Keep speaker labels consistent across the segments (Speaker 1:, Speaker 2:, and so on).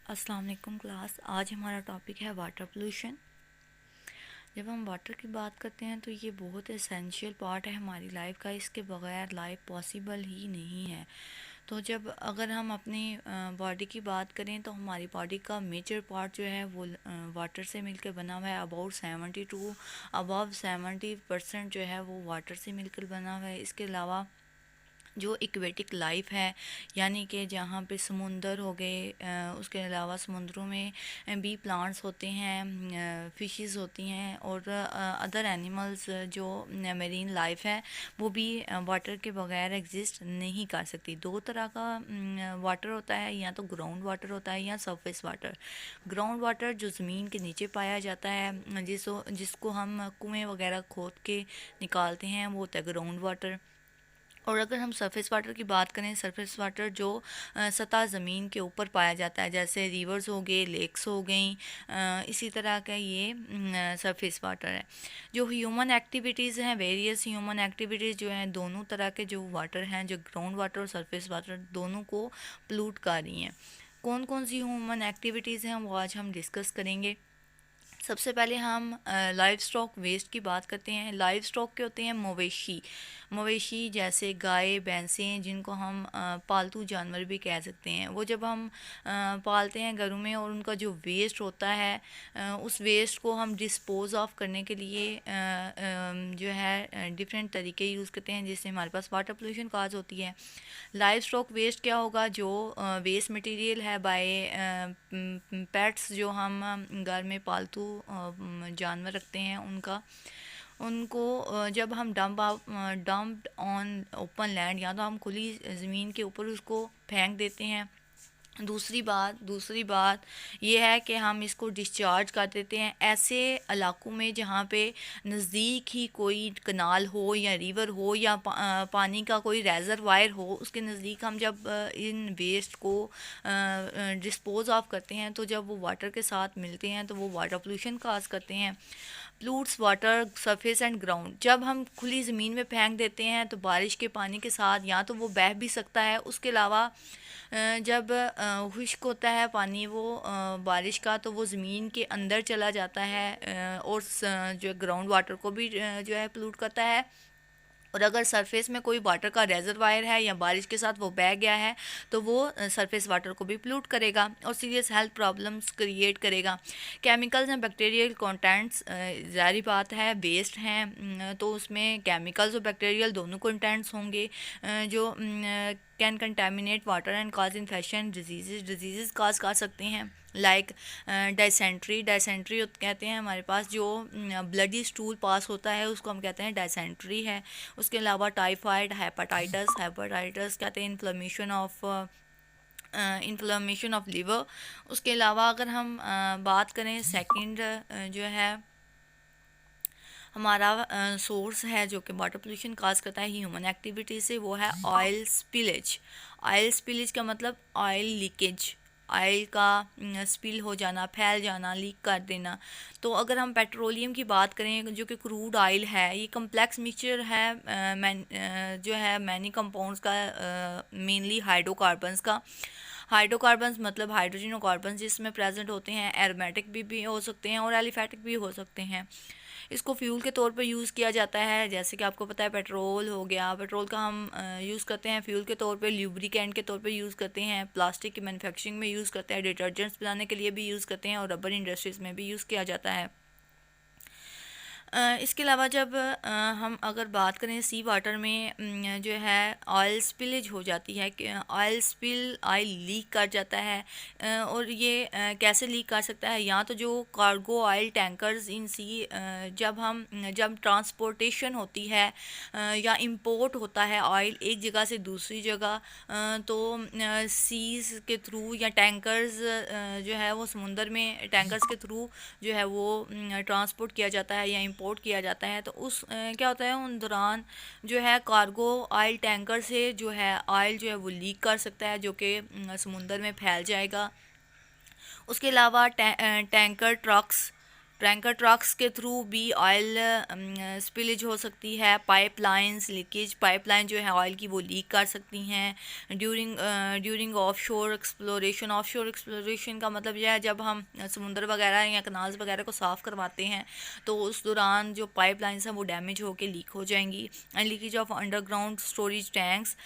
Speaker 1: अस्सलाम वालेकुम क्लास। आज हमारा टॉपिक है वाटर पोल्यूशन। जब हम वाटर की बात करते हैं तो ये बहुत एसेंशियल पार्ट है हमारी लाइफ का। इसके बगैर लाइफ पॉसिबल ही नहीं है। तो जब अगर हम अपनी बॉडी की बात करें तो हमारी बॉडी का मेजर पार्ट जो है वो वाटर से मिलकर बना हुआ है। अबाउट 70% जो है वो वाटर से मिलकर बना हुआ है। इसके अलावा जो एक्वेटिक लाइफ है, यानी कि जहाँ पे समुंदर हो गए, उसके अलावा समुद्रों में भी प्लांट्स होते हैं, फिशेस होती हैं और अदर एनिमल्स जो मेरीन लाइफ है वो भी वाटर के बगैर एग्जिस्ट नहीं कर सकती। दो तरह का वाटर होता है, या तो ग्राउंड वाटर होता है या सरफेस वाटर। ग्राउंड वाटर जो ज़मीन के नीचे पाया जाता है, जिसको हम कुएं वगैरह खोद के निकालते हैं, वो होता है ग्राउंड वाटर। और अगर हम सरफेस वाटर की बात करें, सरफेस वाटर जो सतह ज़मीन के ऊपर पाया जाता है, जैसे रिवर्स हो गए, लेक्स हो गई, इसी तरह का ये सरफेस वाटर है। जो ह्यूमन एक्टिविटीज़ हैं, वेरियस ह्यूमन एक्टिविटीज़ जो हैं, दोनों तरह के जो वाटर हैं, जो ग्राउंड वाटर और सरफेस वाटर, दोनों को पोल्यूट कर रही हैं। कौन कौन सी ह्यूमन एक्टिविटीज़ हैं वो आज हम डिस्कस करेंगे। सबसे पहले हम लाइव स्टॉक वेस्ट की बात करते हैं। लाइव स्टॉक के होते हैं मवेशी। मवेशी जैसे गाय, भैंसें, जिनको हम पालतू जानवर भी कह सकते हैं। वो जब हम पालते हैं घरों में और उनका जो वेस्ट होता है, उस वेस्ट को हम डिस्पोज ऑफ करने के लिए जो है डिफरेंट तरीके यूज़ करते हैं, जिससे हमारे पास वाटर पोल्यूशन काज होती है। लाइव स्टॉक वेस्ट क्या होगा? जो वेस्ट मटेरियल है बाय पेट्स, जो हम घर में पालतू जानवर रखते हैं, उनको जब हम डंप ऑन ओपन लैंड, या तो हम खुली ज़मीन के ऊपर उसको फेंक देते हैं। दूसरी बात ये है कि हम इसको डिस्चार्ज कर देते हैं ऐसे इलाकों में जहाँ पे नज़दीक ही कोई कनाल हो या रिवर हो या पानी का कोई रेजरवायर हो। उसके नज़दीक हम जब इन वेस्ट को डिस्पोज ऑफ करते हैं, तो जब वो वाटर के साथ मिलते हैं तो वो वाटर पोल्यूशन काज करते हैं। प्लूट्स वाटर सरफेस एंड ग्राउंड, जब हम खुली ज़मीन में फेंक देते हैं तो बारिश के पानी के साथ या तो वो बह भी सकता है। उसके अलावा जब खुश्क होता है पानी, वो बारिश का, तो वो ज़मीन के अंदर चला जाता है और जो ग्राउंड वाटर को भी जो है पोल्यूट करता है। और अगर सरफेस में कोई वाटर का रेजरवायर है या बारिश के साथ वो बह गया है, तो वो सरफेस वाटर को भी पोल्यूट करेगा और सीरियस हेल्थ प्रॉब्लम्स क्रिएट करेगा। केमिकल्स एंड बैक्टीरियल कंटेंट्स, ज़ाहिर बात है वेस्ट हैं, तो उसमें केमिकल्स और बैक्टीरियल दोनों कंटेंट्स होंगे, जो can contaminate water and cause infection, disease काज कर सकते हैं। लाइक डायसेंट्री कहते हैं। हमारे पास जो ब्लडी स्टूल पास होता है उसको हम कहते हैं डायसेंट्री है। उसके अलावा टाइफाइड, हेपेटाइटिस कहते हैं, इन्फ्लेमेशन ऑफ लिवर। उसके अलावा अगर हम बात करें, सेकंड जो है हमारा सोर्स है जो कि वाटर पोल्यूशन काज करता है ह्यूमन एक्टिविटी से, वो है ऑयल स्पिलेज। ऑयल स्पिलेज का मतलब ऑयल लीकेज, ऑयल का स्पिल हो जाना, फैल जाना, लीक कर देना। तो अगर हम पेट्रोलियम की बात करें, जो कि क्रूड ऑयल है, ये कम्प्लेक्स मिक्सचर है जो है मैनी कंपाउंड्स का, मेनली हाइड्रोकार्बन्स का। हाइड्रोकार्बन्स मतलब हाइड्रोजन और कार्बन जिसमें प्रेजेंट होते हैं, एरोमेटिक भी हो सकते हैं और एलिफेटिक भी हो सकते हैं। इसको फ्यूल के तौर पर यूज़ किया जाता है। जैसे कि आपको पता है पेट्रोल हो गया, पेट्रोल का हम यूज़ करते हैं फ्यूल के तौर पे, ल्यूब्रिकेंट के तौर पे यूज़ करते हैं, प्लास्टिक की मैन्युफैक्चरिंग में यूज़ करते हैं, डिटर्जेंट्स बनाने के लिए भी यूज़ करते हैं और रबर इंडस्ट्रीज़ में भी यूज़ किया जाता है। इसके अलावा जब हम अगर बात करें सी वाटर में, जो है ऑयल स्पिलेज हो जाती है, कि ऑयल लीक कर जाता है। और ये कैसे लीक कर सकता है? या तो जो कार्गो ऑयल टैंकर्स इन सी, जब ट्रांसपोर्टेशन होती है या इंपोर्ट होता है ऑयल एक जगह से दूसरी जगह, तो सीज़ के थ्रू या टैंकर्स जो है वो समुंदर में टैंकर्स के थ्रू जो है वो ट्रांसपोर्ट किया जाता है या इंपोर्ट किया जाता है। तो उस क्या होता है, उन दौरान जो है कार्गो ऑयल टैंकर से जो है ऑयल जो है वो लीक कर सकता है, जो कि समुंदर में फैल जाएगा। उसके अलावा टैंकर ट्रक्स, टैंकर ट्रक्स के थ्रू भी ऑयल स्पिलेज हो सकती है। पाइपलाइंस लीकेज, पाइपलाइन जो है ऑयल की वो लीक कर सकती हैं during offshore exploration. Offshore exploration का मतलब यह है जब हम समुंदर वगैरह या कनाल्स वगैरह को साफ़ करवाते हैं तो उस दौरान जो पाइपलाइंस हैं वो डैमेज होकर लीक हो जाएंगी। And leakage of underground storage tanks,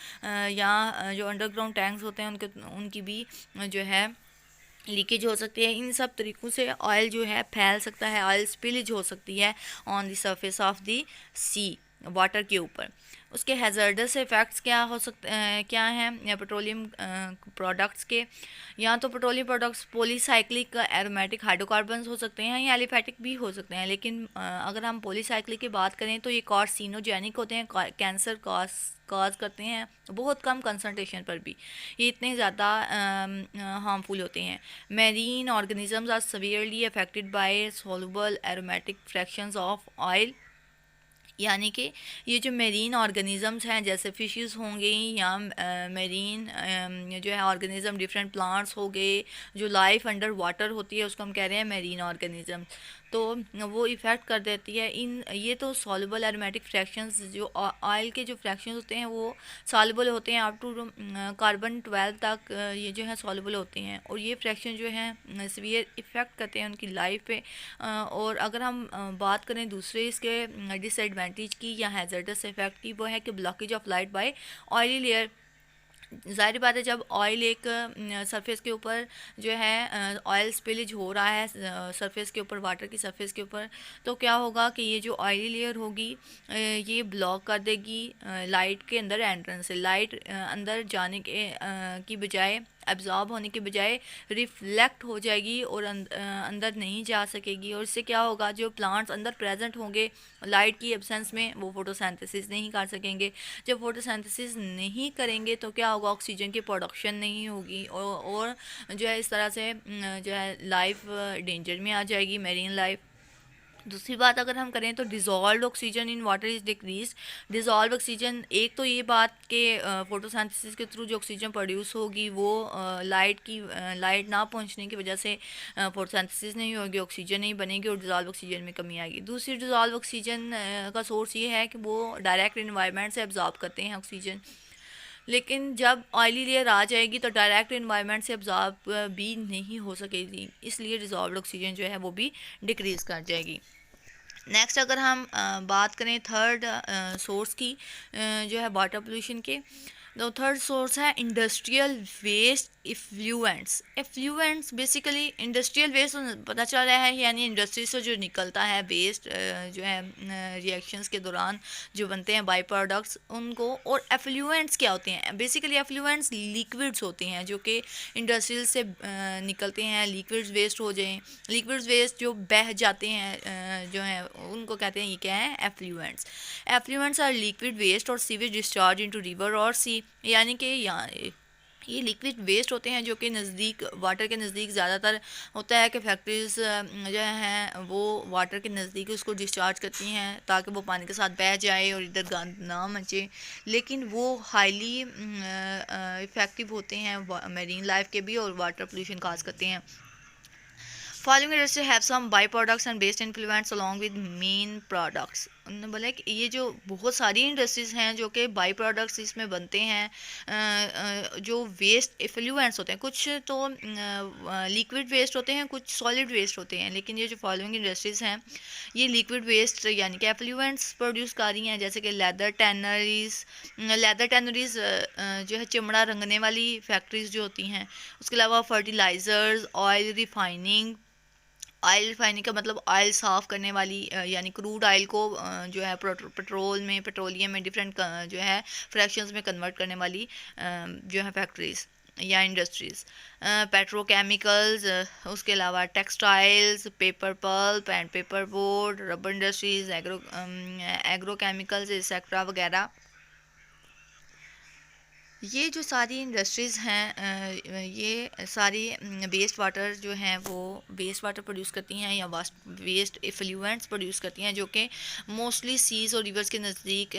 Speaker 1: या जो अंडरग्राउंड टैंक्स होते हैं उनकी भी जो है लीकेज हो सकती है। इन सब तरीक़ों से ऑयल जो है फैल सकता है, ऑयल स्पिलेज हो सकती है on the surface of the sea, water के ऊपर। उसके हैज़ार्डस इफ़ेक्ट्स क्या हो सकते क्या हैं पेट्रोलियम प्रोडक्ट्स के? या तो petroleum products polycyclic aromatic hydrocarbons हो सकते हैं या एलिफेटिक भी हो सकते हैं, लेकिन अगर हम पॉलीसाइक्लिक की बात करें तो ये कार्सिनोजेनिक होते हैं, कैंसर काज करते हैं बहुत कम कंसंट्रेशन पर भी, ये इतने ज़्यादा हार्मफुल होते हैं। Marine organisms are severely affected by soluble aromatic fractions of oil, यानी कि ये जो मेरीन ऑर्गेनिज़म्स हैं जैसे फिशेस होंगे या मेरीन जो है ऑर्गेनिज़म डिफरेंट प्लांट्स हो गए, जो लाइफ अंडर वाटर होती है उसको हम कह रहे हैं मेरीन ऑर्गेनिज़म, तो वो इफ़ेक्ट कर देती है इन ये तो सॉल्युबल एरोमेटिक फ्रैक्शंस, जो ऑयल के जो फ्रैक्शंस होते हैं वो सॉल्युबल होते हैं अप टू कार्बन 12 तक, ये जो है सॉल्युबल होते हैं और ये फ्रैक्शन जो हैं सीवियर इफ़ेक्ट करते हैं उनकी लाइफ पे। और अगर हम बात करें दूसरे इसके डिसएडवांटेज की या हैज़र्डस इफ़ेक्ट की, वो है कि blockage of light by oily layer. ज़ाहिर बात है जब ऑयल एक सरफेस के ऊपर जो है ऑयल स्पिलेज हो रहा है सरफेस के ऊपर, वाटर की सरफेस के ऊपर, तो क्या होगा कि ये जो ऑयली लेयर होगी ये ब्लॉक कर देगी लाइट के अंदर एंट्रेंस से। लाइट अंदर जाने के की बजाय, एब्जॉर्ब होने के बजाय रिफ्लेक्ट हो जाएगी और अंदर नहीं जा सकेगी। और इससे क्या होगा, जो प्लांट्स अंदर प्रेजेंट होंगे लाइट की एब्सेंस में वो फोटोसिंथेसिस नहीं कर सकेंगे। जब फोटोसिंथेसिस नहीं करेंगे तो क्या होगा, ऑक्सीजन की प्रोडक्शन नहीं होगी और जो है इस तरह से जो है लाइफ डेंजर में आ जाएगी, मेरीन लाइफ। दूसरी बात अगर हम करें तो dissolve oxygen in water is decrease. Dissolve oxygen, एक तो ये बात कि फोटोसिंथेसिस के थ्रू जो ऑक्सीजन प्रोड्यूस होगी वो लाइट ना पहुंचने की वजह से फोटोसिंथेसिस नहीं होगी, ऑक्सीजन नहीं बनेगी और डिज़ोल्व ऑक्सीजन में कमी आएगी। दूसरी डिज़ोल्व ऑक्सीजन का सोर्स ये है कि वो डायरेक्ट इन्वायरमेंट से एब्जॉर्ब करते हैं ऑक्सीजन, लेकिन जब ऑयली लेयर आ जाएगी तो डायरेक्ट इन्वायरमेंट से एब्जॉर्ब भी नहीं हो सकेगी, इसलिए डिज़ोल्व ऑक्सीजन जो है वो भी डिक्रीज़ कर जाएगी। नेक्स्ट अगर हम बात करें थर्ड सोर्स की जो है वाटर पोल्यूशन के, तो थर्ड सोर्स है industrial waste effluents. Effluents basically industrial waste पता चल रहा है, यानी इंडस्ट्री से जो निकलता है वेस्ट जो है रिएक्शंस के दौरान जो बनते हैं बाई प्रोडक्ट्स उनको। और एफ्लुएंट्स क्या होते हैं? बेसिकली एफ्लुएंट्स लिक्विड्स होते हैं जो कि इंडस्ट्रियल से निकलते हैं, लिक्विड्स वेस्ट हो जाएं, लिक्विड्स वेस्ट जो बह जाते हैं जो है उनको कहते हैं, ये क्या है, effluents. Effluents are liquid waste और सीवेज डिस्चार्ज इनटू रिवर और सी, यानी कि यहाँ ये लिक्विड वेस्ट होते हैं जो कि नज़दीक वाटर के नज़दीक ज़्यादातर होता है कि फैक्ट्रीज़ जो हैं वो वाटर के नज़दीक उसको डिस्चार्ज करती हैं ताकि वो पानी के साथ बह जाए और इधर गंद ना मचे, लेकिन वो हाईली इफ़ेक्टिव होते हैं मेरीन लाइफ के भी और वाटर पोल्यूशन काज करते हैं। Following industry have some by products and waste effluents along with main products. उन्होंने बोला कि ये जो बहुत सारी इंडस्ट्रीज़ हैं जो कि बाई प्रोडक्ट्स इसमें बनते हैं जो वेस्ट इफ्लुएंस होते हैं, कुछ तो लिक्विड वेस्ट होते हैं, कुछ सॉलिड वेस्ट होते हैं, लेकिन ये जो फॉलोइंग इंडस्ट्रीज़ हैं ये लिक्विड वेस्ट यानी कि एफ्लुएंट्स प्रोड्यूस कर रही हैं, जैसे कि लेदर टैनरीज जो है चमड़ा रंगने वाली फैक्ट्रीज जो होती हैं, उसके अलावा fertilizers, oil refining. Oil refining का मतलब ऑयल साफ़ करने वाली यानी क्रूड ऑयल को जो है पेट्रोलियम में डिफरेंट जो है फ्रैक्शंस में कन्वर्ट करने वाली जो है फैक्ट्रीज़ या इंडस्ट्रीज़। पेट्रोकेमिकल्स, उसके अलावा textiles, paper pulp and paper board, rubber industries, agrochemicals etcetera वगैरह। ये जो सारी इंडस्ट्रीज़ हैं ये सारी वेस्ट वाटर जो हैं वो वेस्ट वाटर प्रोड्यूस करती हैं या वेस्ट इफ्लुएंट्स प्रोड्यूस करती हैं जो कि मोस्टली सीज़ और रिवर्स के नज़दीक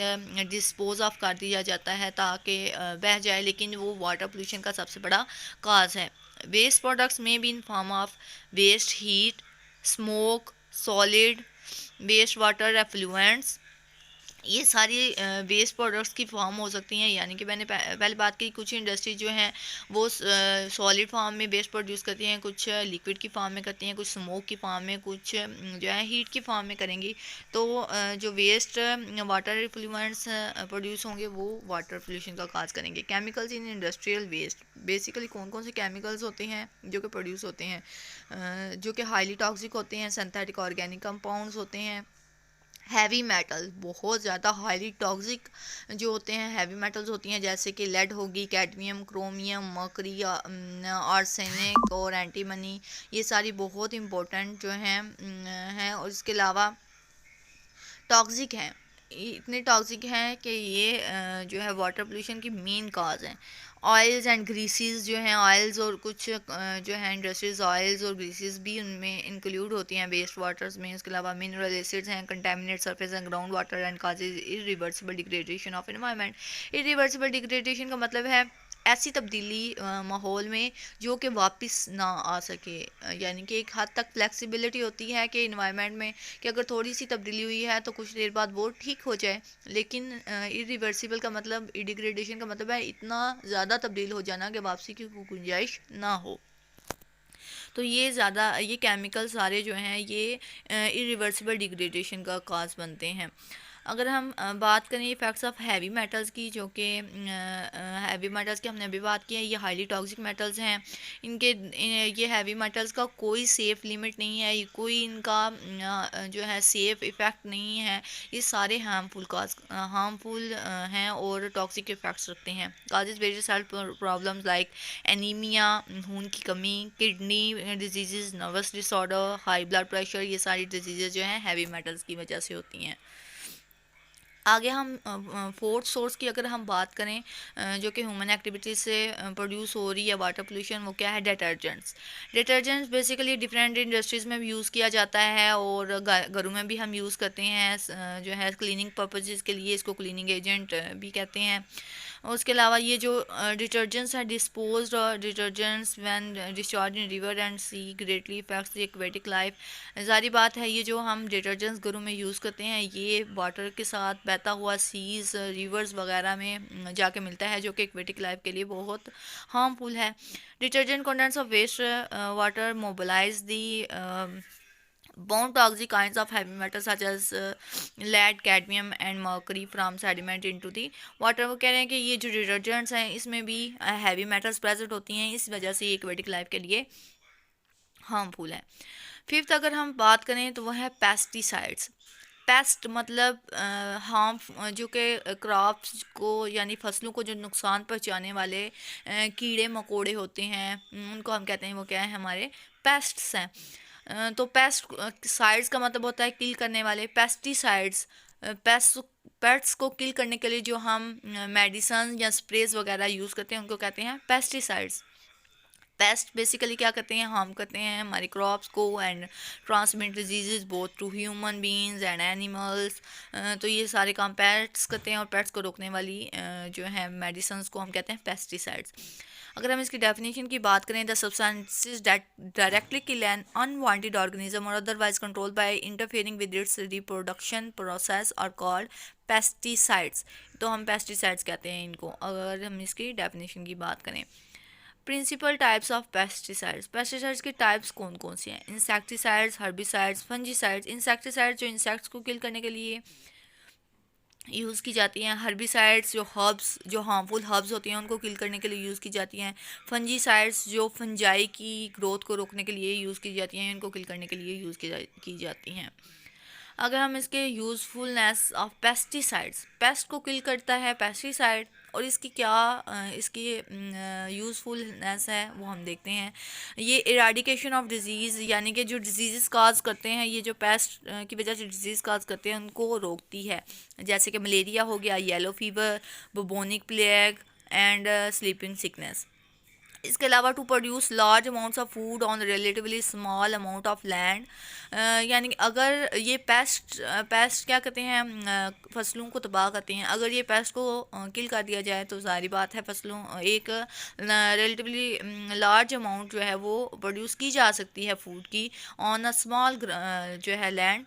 Speaker 1: डिस्पोज ऑफ कर दिया जाता है ताकि बह जाए, लेकिन वो वाटर पोल्यूशन का सबसे बड़ा काज है। वेस्ट प्रोडक्ट्स में भी in form of waste heat, smoke, solid, waste water effluents, ये सारी वेस्ट प्रोडक्ट्स की फॉर्म हो सकती हैं। यानी कि मैंने पहले बात की, कुछ इंडस्ट्री जो हैं वो सॉलिड फॉर्म में वेस्ट प्रोड्यूस करती हैं, कुछ लिक्विड की फॉर्म में करती हैं, कुछ स्मोक की फॉर्म में, कुछ जो है हीट की फॉर्म में करेंगी। तो जो वेस्ट वाटर इफ्लुएंट्स प्रोड्यूस होंगे वो वाटर पोल्यूशन का काज करेंगे। Chemicals in industrial waste, basically कौन कौन से केमिकल्स होते हैं जो कि प्रोड्यूस होते हैं, जो कि हाईली टॉक्सिक होते हैं, सिंथेटिक ऑर्गेनिक कंपाउंड्स होते हैं। हैवी मेटल, बहुत ज़्यादा हाईली टॉक्सिक जो होते हैं हैवी मेटल्स होती हैं, जैसे कि लेड होगी, कैडमियम, क्रोमियम, मर्करी, आर्सेनिक और एंटीमनी। ये सारी बहुत इंपॉर्टेंट जो हैं और इसके अलावा टॉक्सिक हैं। इतने टॉक्सिक हैं कि ये जो है वाटर पोल्यूशन की मेन काज है। ऑयल्स एंड ग्रीसेस जो हैं, ऑयल्स और कुछ जो है इंडस्ट्रीज ऑयल्स और ग्रीसेस भी उनमें इंक्लूड होती हैं वेस्ट वाटर्स में। इसके अलावा मिनरल एसिड्स हैं, contaminate surface and ground water and causes irreversible degradation of environment. Irreversible degradation का मतलब है ऐसी तब्दीली माहौल में जो कि वापस ना आ सके। यानी कि एक हद तक फ्लेक्सिबिलिटी होती है कि इन्वायरमेंट में कि अगर थोड़ी सी तब्दीली हुई है तो कुछ देर बाद वो ठीक हो जाए, लेकिन इरिवर्सिबल का मतलब, डिग्रेडेशन का मतलब है इतना ज़्यादा तब्दील हो जाना कि वापसी की गुंजाइश ना हो। तो ये ज़्यादा ये केमिकल सारे जो हैं ये इरिवर्सिबल डिग्रेडेशन का काज बनते हैं। अगर हम बात करें इफ़ेक्ट्स ऑफ हैवी मेटल्स की, जो कि हैवी मेटल्स की हमने अभी बात की है, ये हाईली टॉक्सिक मेटल्स हैं। ये हैवी मेटल्स का कोई सेफ़ लिमिट नहीं है, ये कोई इनका जो है सेफ़ इफ़ेक्ट नहीं है। ये सारे हार्मफुल हैं और टॉक्सिक इफ़ेक्ट्स रखते हैं। Causes various health problems like anaemia, खून की कमी, kidney disease, nervous disorder, high blood pressure, ये सारी डिजीज़ जो हैं हैवी मेटल्स की वजह से होती हैं। आगे हम फोर्थ सोर्स की अगर हम बात करें जो कि ह्यूमन एक्टिविटीज़ से प्रोड्यूस हो रही है वाटर पोल्यूशन, वो क्या है? Detergents. Detergents basically different industries में भी यूज़ किया जाता है और घरों में भी हम यूज़ करते हैं जो है क्लीनिंग पर्पजेज़ के लिए, इसको क्लीनिंग एजेंट भी कहते हैं। उसके अलावा ये जो डिटर्जेंट्स हैं, disposed detergents when discharge in river and sea greatly affects the aquatic life. ज़ाहिर बात है ये जो हम डिटर्जेंट्स घरों में यूज़ करते हैं ये वाटर के साथ बहता हुआ सीज़ रिवर्स वगैरह में जाके मिलता है, जो कि एक्वेटिक लाइफ के लिए बहुत हार्मफुल है। Detergent contents of waste water mobilize the bound toxic kinds of heavy metals such as lead, cadmium and mercury from sediment into the water। वो कह रहे हैं कि ये जो डिटर्जेंट्स हैं इसमें भी हैवी मेटल्स प्रेजेंट होती हैं, इस वजह से ये एक्वेटिक लाइफ के लिए हार्मफुल है। फिफ्थ अगर हम बात करें तो वह है पेस्टिसाइड्स। पेस्ट मतलब हार्म, जो कि क्रॉप्स को यानी फसलों को जो नुकसान पहुंचाने वाले कीड़े मकोड़े होते हैं उनको हम कहते हैं, वो क्या है? हमारे पेस्ट्स हैं। तो पेस्ट साइड्स का मतलब होता है किल करने वाले। पेस्टिसाइड्स पेस्ट पेट्स को किल करने के लिए जो हम मेडिसन या स्प्रेज वगैरह यूज़ करते हैं उनको कहते हैं पेस्टिसाइड्स। पेस्ट बेसिकली क्या करते हैं? हार्म करते हैं हमारी क्रॉप्स को and transmit diseases both to human beings and animals. तो ये सारे काम पेट्स करते हैं और पेट्स को रोकने वाली जो है मेडिसिन को हम कहते हैं पेस्टिसाइड्स। अगर हम इसकी डेफिनेशन की बात करें, the substances that directly kill an unwanted organism और otherwise control by interfering with its reproduction process are called pesticides. तो हम पेस्टिसाइड्स कहते हैं इनको, अगर हम इसकी डेफिनेशन की बात करें। Principal types of pesticides. Pesticides के टाइप्स कौन कौन से हैं? Insecticides, herbicides, fungicides. इंसेक्टिसाइड्स जो इंसेक्ट्स को किल करने के लिए यूज़ की जाती हैं। हर्बिसाइड्स जो हर्ब्स, जो हार्मफुल हर्ब्स होती हैं उनको किल करने के लिए यूज़ की जाती हैं। फंजीसाइड्स जो फंजाई की ग्रोथ को रोकने के लिए यूज़ की जाती हैं, इनको किल करने के लिए यूज़ की जाती हैं। अगर हम इसके यूज़फुलनेस ऑफ पेस्टिसाइड्स, पेस्ट को किल करता है पेस्टिसाइड और इसकी क्या इसकी यूज़फुलनेस है वो हम देखते हैं। ये इराडिकेशन ऑफ डिजीज़, यानी कि जो डिजीज़ काज करते हैं, ये जो पेस्ट की वजह से डिजीज़ काज करते हैं उनको रोकती है। जैसे कि मलेरिया हो गया, yellow fever, bubonic plague and sleeping sickness. इसके अलावा to produce large amounts of food on relatively small amount of land, यानी कि अगर ये पेस्ट क्या कहते हैं, फसलों को तबाह करते हैं, अगर ये पेस्ट को किल कर दिया जाए तो सारी बात है फसलों एक रिलेटिवली लार्ज अमाउंट जो है वो प्रोड्यूस की जा सकती है फूड की ऑन अ स्मॉल जो है land.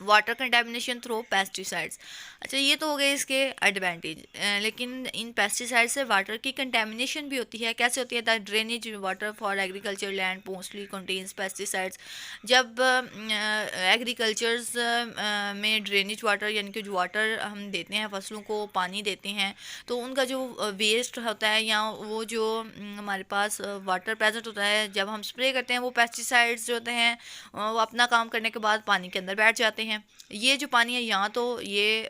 Speaker 1: Water contamination through pesticides. अच्छा, ये तो हो गए इसके एडवांटेज, लेकिन इन पेस्टिसाइड से वाटर की कंटेमिनेशन भी होती है। कैसे होती है? The drainage water for agriculture land mostly contains pesticides. जब एग्रीकल्चर्स में ड्रेनेज वाटर यानी कि जो वाटर हम देते हैं फसलों को, पानी देते हैं, तो उनका जो वेस्ट होता है या वो जो हमारे पास वाटर प्रेजेंट होता है, जब हम स्प्रे करते हैं वो पेस्टिसाइड्स जो होते हैं वो अपना काम करने के बाद पानी के अंदर बैठ जाते हैं। ये जो पानी है यहाँ तो ये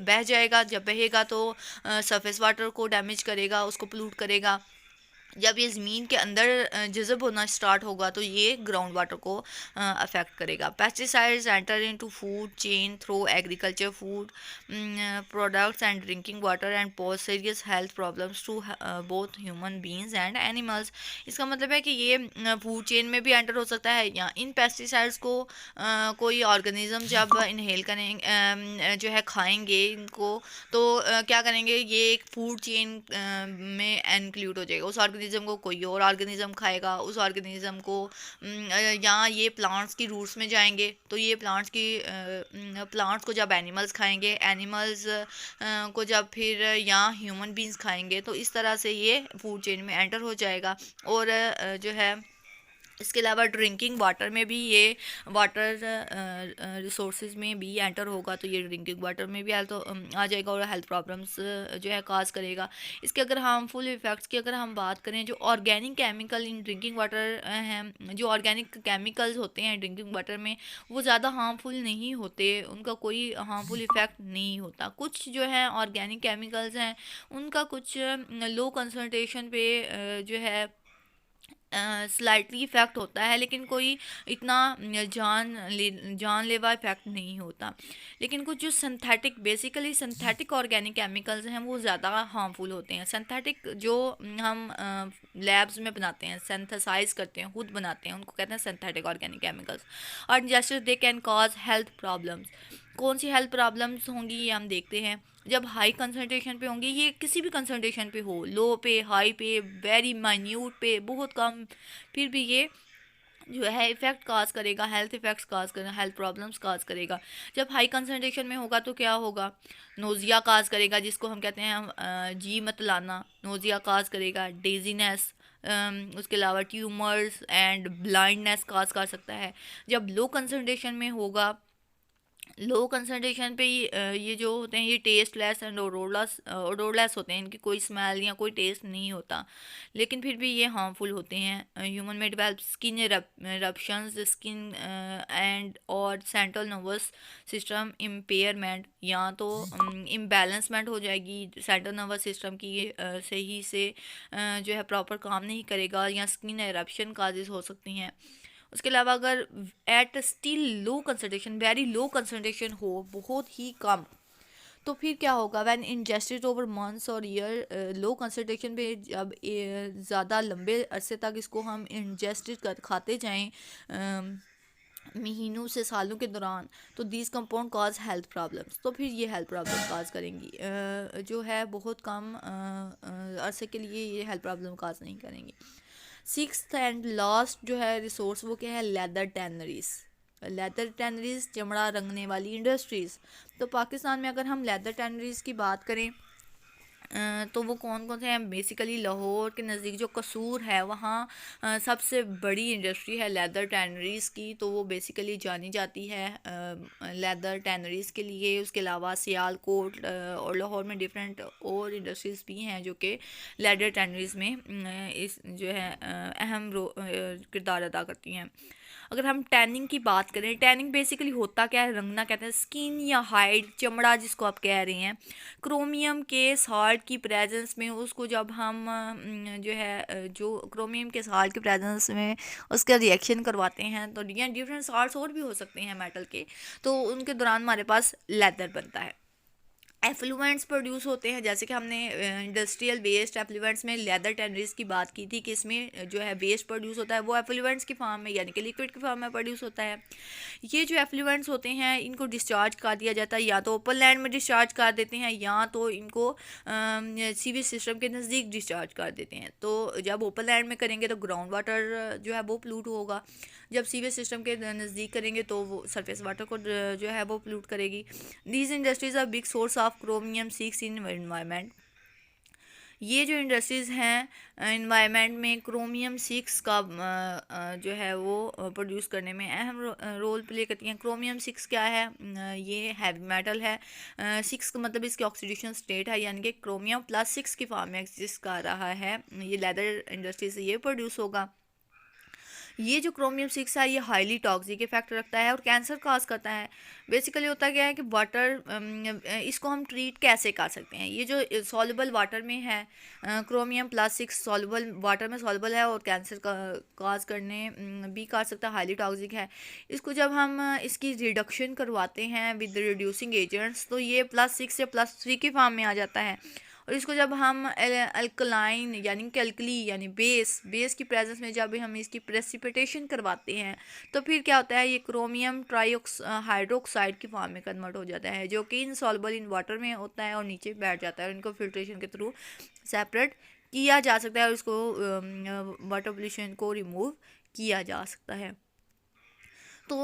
Speaker 1: बह जाएगा, जब बहेगा तो सरफेस वाटर को डैमेज करेगा, उसको पोllute करेगा। जब ये ज़मीन के अंदर जज़ब होना स्टार्ट होगा तो ये ग्राउंड वाटर को अफेक्ट करेगा। Pesticides enter into food chain through agriculture food products and drinking water and pose serious health problems to both human beings and animals. इसका मतलब है कि ये फूड चेन में भी एंटर हो सकता है, या इन पेस्टिसाइड्स को कोई ऑर्गेनिज्म जब इनहेल करेंगे जो है खाएंगे इनको, तो क्या करेंगे, ये एक फूड चेन में इंक्लूड हो जाएगा। उस ऑर्गेनिज्म को कोई और ऑर्गेनिज्म खाएगा, उस ऑर्गेनिज्म को यहाँ ये प्लांट्स की रूट्स में जाएंगे, तो ये प्लांट्स को जब एनिमल्स खाएंगे, एनिमल्स को जब फिर यहाँ ह्यूमन बींग्स खाएंगे, तो इस तरह से ये फूड चेन में एंटर हो जाएगा। और जो है इसके अलावा ड्रिंकिंग वाटर में भी ये वाटर रिसोर्सेज में भी एंटर होगा, तो ये ड्रिंकिंग वाटर में भी आ जाएगा और हेल्थ प्रॉब्लम्स जो है काज करेगा। इसके अगर हार्मफुल इफ़ेक्ट्स की अगर हम बात करें, जो organic chemical in drinking water हैं, जो ऑर्गेनिक केमिकल्स होते हैं ड्रिंकिंग वाटर में, वो ज़्यादा हार्मफुल नहीं होते, उनका कोई हार्मफुल इफ़ेक्ट नहीं होता। कुछ जो है ऑर्गेनिक केमिकल्स हैं उनका कुछ लो कंसंट्रेशन पे जो है स्लाइटली इफ़ेक्ट होता है, लेकिन कोई इतना जानलेवा इफ़ेक्ट नहीं होता। लेकिन कुछ जो बेसिकली सिंथेटिक ऑर्गेनिक केमिकल्स हैं वो ज़्यादा हार्मफुल होते हैं। सिंथेटिक जो हम लैब्स में बनाते हैं, सिंथेसाइज करते हैं, खुद बनाते हैं, उनको कहते हैं सिंथेटिक ऑर्गेनिक केमिकल्स। और जैसे they can cause health problems. कौन सी हेल्थ प्रॉब्लम्स होंगी ये हम देखते हैं। जब हाई कंसंट्रेशन पे होंगी, ये किसी भी कंसंट्रेशन पे हो, लो पे, हाई पे, वेरी माइन्यूट पे, बहुत कम, फिर भी ये जो है इफ़ेक्ट काज करेगा, हेल्थ इफ़ेक्ट्स काज करेगा, हेल्थ प्रॉब्लम्स काज करेगा। जब हाई कंसंट्रेशन में होगा तो क्या होगा? नोज़िया काज करेगा, जिसको हम कहते हैं हम जी मत लाना, नोज़िया काज करेगा, डेजीनेस, उसके अलावा ट्यूमर्स एंड ब्लाइंडनेस काज कर सकता है। जब लो कंसंट्रेशन में होगा, लो कंसंट्रेशन पे ये जो होते हैं ये टेस्टलेस एंड ओडोरलेस होते हैं, इनकी कोई स्मेल या कोई टेस्ट नहीं होता, लेकिन फिर भी ये हार्मफुल होते हैं। ह्यूमन में develop skin eruptions, skin and और सेंट्रल नर्वस सिस्टम इम्पेयरमेंट, या तो इम्बैलेंसमेंट हो जाएगी, सेंट्रल नर्वस सिस्टम की सही से जो है प्रॉपर काम नहीं करेगा, या स्किन इरप्शन काजेज हो सकती हैं। उसके अलावा अगर at still low concentration, very low concentration हो, बहुत ही कम, तो फिर क्या होगा? व्हेन इंजेस्टेड ओवर मंथ्स और ईयर, लो कंसंट्रेशन पे जब ज़्यादा लंबे अरसे तक इसको हम इंजेस्टेड कर खाते जाएं महीनों से सालों के दौरान, तो these compound cause health problems, तो फिर ये हेल्थ प्रॉब्लम काज करेंगी। जो है बहुत कम अरसे के लिए ये हेल्थ प्रॉब्लम काज नहीं करेंगी। सिक्स्थ एंड लास्ट जो है रिसोर्स वो क्या है? Leather tanneries. लेदर टैनरीज, चमड़ा रंगने वाली इंडस्ट्रीज़। तो पाकिस्तान में अगर हम लेदर टैनरीज की बात करें तो वो कौन कौन से हैं? बेसिकली लाहौर के नज़दीक जो कसूर है वहाँ सबसे बड़ी इंडस्ट्री है लेदर टैनरीज़ की, तो वो बेसिकली जानी जाती है लेदर टैनरीज़ के लिए। उसके अलावा सियालकोट और लाहौर में डिफरेंट और इंडस्ट्रीज़ भी हैं जो कि लेदर टैनरीज़ में इस जो है अहम किरदार अदा करती हैं। अगर हम टैनिंग की बात करें, टैनिंग बेसिकली होता क्या है? रंगना कहते हैं। स्किन या हाइड, चमड़ा जिसको आप कह रहे हैं, क्रोमियम के साल्ट की प्रेजेंस में उसको जब हम जो है जो क्रोमियम के साल्ट की प्रेजेंस में उसका रिएक्शन करवाते हैं, तो डिफरेंट साल्ट्स और भी हो सकते हैं मेटल के, तो उनके दौरान हमारे पास लेदर बनता है। एफ्लुएंट्स प्रोड्यूस होते हैं, जैसे कि हमने इंडस्ट्रियल वेस्ट एफ्लुएंट्स में लेदर टैनरीज की बात की थी कि इसमें जो है वेस्ट प्रोड्यूस होता है वो एफ्लुएंट्स की फॉर्म में यानी कि लिक्विड की फॉर्म में प्रोड्यूस होता है। ये जो एफ्लुएंट्स होते हैं इनको डिस्चार्ज कर दिया जाता है, या तो ओपन लैंड में डिस्चार्ज कर देते हैं या तो इनको सीवेज सिस्टम के नज़दीक डिस्चार्ज कर देते हैं। तो जब ओपन लैंड में करेंगे तो ग्राउंड वाटर जो है वो पोल्यूट होगा, जब सीवेज सिस्टम के नज़दीक करेंगे तो वो सरफेस वाटर को जो है वो पोल्यूट करेगी। These industries are big source of chromium 6 in environment. ये जो इंडस्ट्रीज़ हैं इन्वायरमेंट में क्रोमियम 6 का जो है वो प्रोड्यूस करने में अहम रोल प्ले करती हैं। क्रोमियम 6 क्या है? ये हैवी मेटल है। 6 का मतलब इसकी ऑक्सीडेशन स्टेट है, यानी कि क्रोमियम प्लस 6 की फॉर्म में एग्जिस्ट कर रहा है। ये लेदर इंडस्ट्री से ये प्रोड्यूस होगा। ये जो क्रोमियम 6 है ये हाईली टॉक्सिक इफेक्ट रखता है और कैंसर कॉज करता है। बेसिकली होता क्या है कि वाटर इसको हम ट्रीट कैसे कर सकते हैं? ये जो सॉल्युबल वाटर में है, क्रोमियम प्लस 6 सॉल्युबल वाटर में सॉल्युबल है और कैंसर का कॉज करने भी कर सकता है, हाईली टॉक्सिक है। इसको जब हम इसकी रिडक्शन करवाते हैं विद रिड्यूसिंग एजेंट्स तो ये +6 या +3 की फॉर्म में आ जाता है। और इसको जब हम अल्कलाइन यानी कि अल्कली यानी बेस की प्रेजेंस में जब हम इसकी प्रेसिपिटेशन करवाते हैं तो फिर क्या होता है, ये क्रोमियम हाइड्रोक्साइड की फॉर्म में कन्वर्ट हो जाता है, जो कि इनसॉल्युबल इन वाटर में होता है और नीचे बैठ जाता है और इनको फिल्ट्रेशन के थ्रू सेपरेट किया जा सकता है और इसको वाटर पोल्यूशन को रिमूव किया जा सकता है। तो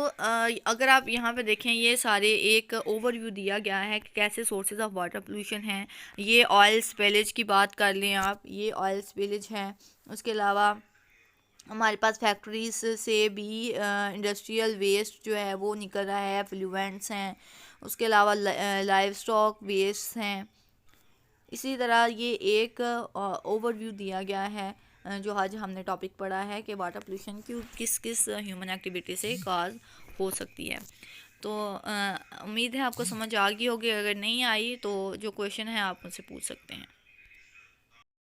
Speaker 1: अगर आप यहाँ पे देखें ये सारे एक ओवरव्यू दिया गया है कि कैसे सोर्सेज ऑफ वाटर पोल्यूशन हैं। ये ऑयल स्पिलेज की बात कर लें आप, ये ऑयल स्पिलेज है। उसके अलावा हमारे पास फैक्ट्रीज से भी इंडस्ट्रियल वेस्ट जो है वो निकल रहा है, एफ्लुएंट्स हैं। उसके अलावा लाइव स्टॉक वेस्ट हैं। इसी तरह ये एक ओवरव्यू दिया गया है जो आज हमने टॉपिक पढ़ा है कि वाटर पोल्यूशन क्यों किस किस ह्यूमन एक्टिविटी से काज हो सकती है। तो उम्मीद है आपको समझ आ गई होगी, अगर नहीं आई तो जो क्वेश्चन है आप मुझसे पूछ सकते हैं।